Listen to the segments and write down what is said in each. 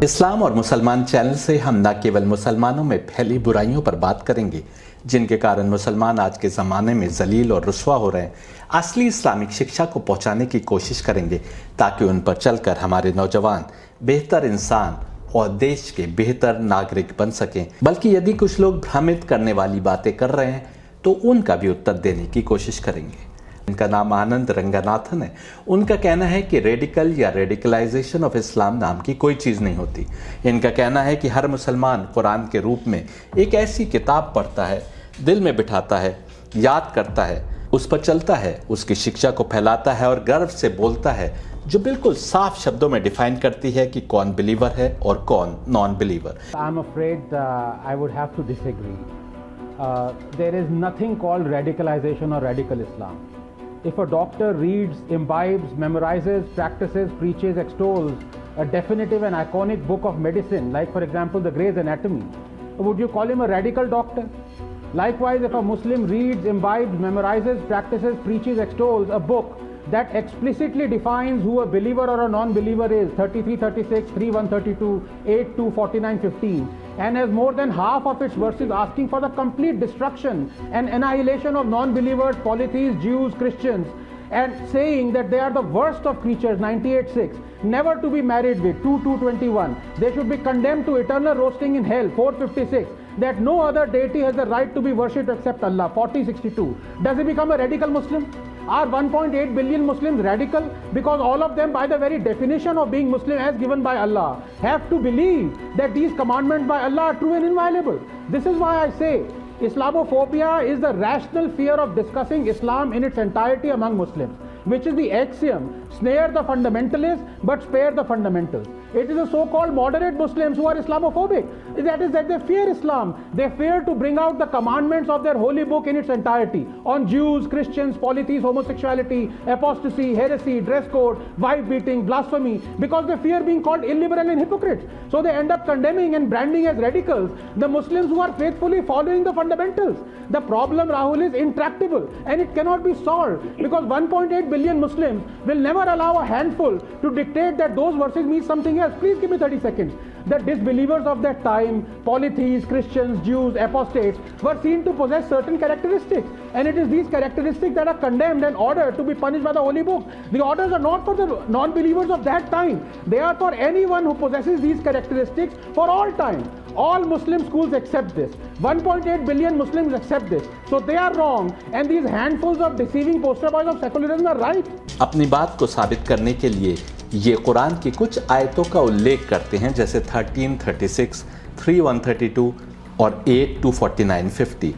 इस्लाम और मुसलमान चैनल से हम न केवल मुसलमानों में फैली बुराइयों पर बात करेंगे जिनके कारण मुसलमान आज के ज़माने में जलील और रुस्वा हो रहे हैं, असली इस्लामिक शिक्षा को पहुंचाने की कोशिश करेंगे ताकि उन पर चलकर हमारे नौजवान बेहतर इंसान और देश के बेहतर नागरिक बन सकें। बल्कि यदि कुछ लोग भ्रमित करने वाली बातें कर रहे हैं तो उनका भी उत्तर देने की कोशिश करेंगे। इनका नाम आनंद रंगनाथन है। उनका कहना है कि रेडिकल या रेडिकलाइजेशन ऑफ इस्लाम नाम की कोई चीज़ नहीं होती। इनका कहना है कि हर मुसलमान कुरान के रूप में एक ऐसी किताब पढ़ता है, दिल में बिठाता है, याद करता है, उस पर चलता है, उसकी शिक्षा को फैलाता है और गर्व से बोलता है, जो बिल्कुल साफ शब्दों में डिफाइन करती है कि कौन बिलीवर है और कौन non believer. I'm afraid I would have to disagree. There is nothing called radicalization or radical Islam. If a doctor reads, imbibes, memorizes, practices, preaches, extols a definitive and iconic book of medicine, like for example the Gray's Anatomy, would you call him a radical doctor? Likewise, if a Muslim reads, imbibes, memorizes, practices, preaches, extols a book that explicitly defines who a believer or a non-believer is, 33, 36, 3, 132, 8, 2, 49, 15, and has more than half of its verses asking for the complete destruction and annihilation of non-believers, polytheists, Jews, Christians, and saying that they are the worst of creatures, 98:6, never to be married with, 2:21, they should be condemned to eternal roasting in hell, 4:56, that no other deity has the right to be worshipped except Allah, 40:62. Does he become a radical Muslim? Are 1.8 billion Muslims radical? Because all of them, by the very definition of being Muslim as given by Allah, have to believe that these commandments by Allah are true and inviolable. This is why I say Islamophobia is the rational fear of discussing Islam in its entirety among Muslims, which is the axiom, snare the fundamentalists but spare the fundamentals. It is the so-called moderate Muslims who are Islamophobic. That is that they fear Islam. They fear to bring out the commandments of their holy book in its entirety on Jews, Christians, polytheists, homosexuality, apostasy, heresy, dress code, wife beating, blasphemy, because they fear being called illiberal and hypocrites. So they end up condemning and branding as radicals the Muslims who are faithfully following the fundamentals. The problem, Rahul, is intractable and it cannot be solved because 1.8 billion Muslims will never allow a handful to dictate that those verses mean something else. Please give me 30 seconds. The disbelievers of that time, polytheists, Christians, Jews, apostates, were seen to possess certain characteristics, and it is these characteristics that are condemned and ordered to be punished by the holy book. The orders are not for the non-believers of that time. They are for anyone who possesses these characteristics for all time. All Muslim schools accept this. 1.8 billion Muslims accept this. So they are wrong, and these handfuls of deceiving poster boys of secularism are right. अपनी बात को साबित करने के लिए ये कुरान की कुछ आयतों का उल्लेख करते हैं, जैसे 13, 36, 3, 132 और 8, 2, 49, 50।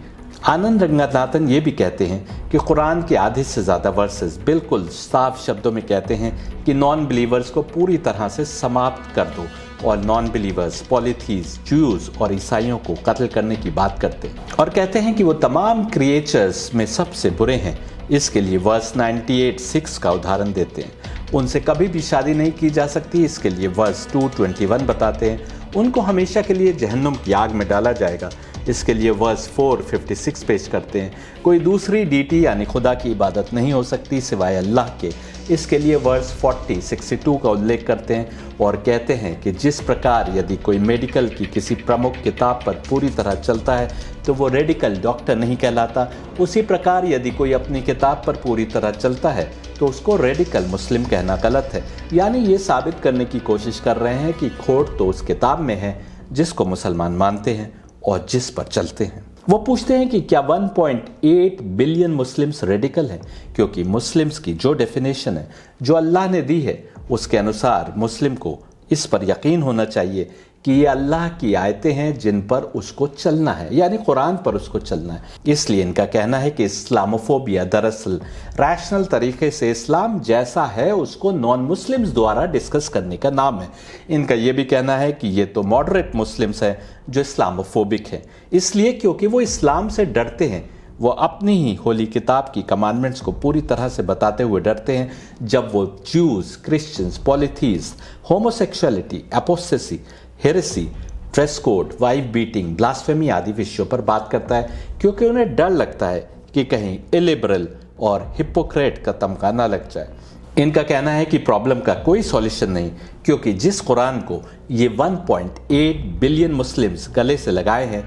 आनंद रंगनाथन ये भी कहते हैं कि कुरान के आधे से ज़्यादा वर्सेस बिल्कुल साफ शब्दों में कहते हैं कि नॉन बिलीवर्स को पूरी तरह से समाप्त कर दो और नॉन बिलीवर्स, पॉलीथीज, ज्यूज और ईसाइयों को कत्ल करने की बात करते हैं और कहते हैं कि वो तमाम क्रिएचर्स में सबसे बुरे हैं। इसके लिए वर्स 98:6 का उदाहरण देते हैं। उनसे कभी भी शादी नहीं की जा सकती, इसके लिए वर्स 2:21 बताते हैं। उनको हमेशा के लिए जहन्नुम की आग में डाला जाएगा, इसके लिए वर्स 4:56 पेश करते हैं। कोई दूसरी डीटी यानी खुदा की इबादत नहीं हो सकती सिवाय अल्लाह के, इसके लिए वर्स 40:62 का उल्लेख करते हैं और कहते हैं कि जिस प्रकार यदि कोई मेडिकल की किसी प्रमुख किताब पर पूरी तरह चलता है तो वो रेडिकल डॉक्टर नहीं कहलाता, उसी प्रकार यदि कोई अपनी किताब पर पूरी तरह चलता है तो उसको रेडिकल मुस्लिम कहना गलत है। यानी ये साबित करने की कोशिश कर रहे हैं कि खोट तो उस किताब में है जिसको मुसलमान मानते हैं और जिस पर चलते हैं। वो पूछते हैं कि क्या 1.8 बिलियन मुस्लिम्स रेडिकल हैं, क्योंकि मुस्लिम्स की जो डेफिनेशन है जो अल्लाह ने दी है उसके अनुसार मुस्लिम को इस पर यकीन होना चाहिए कि ये अल्लाह की आयतें हैं जिन पर उसको चलना है, यानी कुरान पर उसको चलना है। इसलिए इनका कहना है कि इस्लामोफोबिया दरअसल रैशनल तरीके से इस्लाम जैसा है उसको नॉन मुस्लिम्स द्वारा डिस्कस करने का नाम है। इनका ये भी कहना है कि ये तो मॉडरेट मुस्लिम्स हैं जो इस्लामोफोबिक हैं, इसलिए क्योंकि वो इस्लाम से डरते हैं। वो अपनी ही होली किताब की कमांडमेंट्स को पूरी तरह से बताते हुए डरते हैं जब वो Jews, Christians, polytheist, homosexuality, apostasy, heresy, dress code, wife beating, blasphemy आदि विषयों पर बात करता है, क्योंकि उन्हें डर लगता है कि कहीं इलिबरल और हिपोक्रेट का तमगा न लग जाए। इनका कहना है कि प्रॉब्लम का कोई सॉल्यूशन नहीं, क्योंकि जिस कुरान को ये 1.8 बिलियन मुस्लिम्स गले से लगाए हैं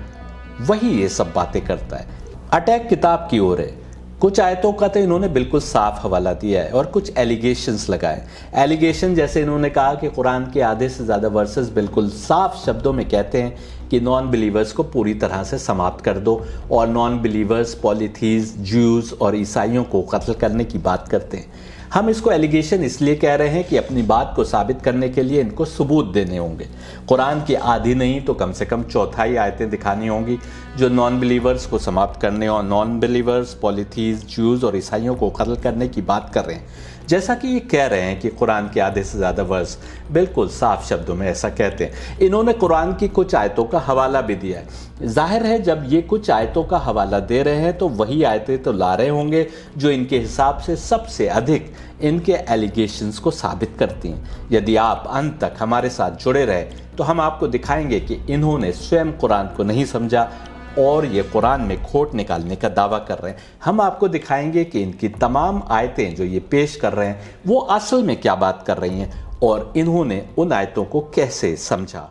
वही ये सब बातें करता है। अटैक किताब की ओर है। कुछ आयतों का तो इन्होंने बिल्कुल साफ हवाला दिया है और कुछ एलिगेशंस लगाए। एलिगेशन जैसे इन्होंने कहा कि कुरान के आधे से ज़्यादा वर्सेस बिल्कुल साफ शब्दों में कहते हैं कि नॉन बिलीवर्स को पूरी तरह से समाप्त कर दो, और नॉन बिलीवर्स, पॉलीथीज, ज्यूज़ और ईसाइयों को कत्ल करने की बात करते हैं। हम इसको एलिगेशन इसलिए कह रहे हैं कि अपनी बात को साबित करने के लिए इनको सबूत देने होंगे। कुरान की आधी नहीं तो कम से कम चौथाई आयतें दिखानी होंगी जो नॉन बिलीवर्स को समाप्त करने और नॉन बिलीवर्स, पॉलीथीज, ज्यूज़ और ईसाइयों को कत्ल करने की बात कर रहे हैं। जैसा कि ये कह रहे हैं कि कुरान के आधे से ज़्यादा वर्स बिल्कुल साफ शब्दों में ऐसा कहते हैं। इन्होंने कुरान की कुछ आयतों का हवाला भी दिया है। जाहिर है जब ये कुछ आयतों का हवाला दे रहे हैं तो वही आयतें तो ला रहे होंगे जो इनके हिसाब से सबसे अधिक इनके एलिगेशंस को साबित करती हैं। यदि आप अंत तक हमारे साथ जुड़े रहे तो हम आपको दिखाएंगे कि इन्होंने स्वयं कुरान को नहीं समझा और ये कुरान में खोट निकालने का दावा कर रहे हैं। हम आपको दिखाएंगे कि इनकी तमाम आयतें जो ये पेश कर रहे हैं वो असल में क्या बात कर रही हैं और इन्होंने उन आयतों को कैसे समझा।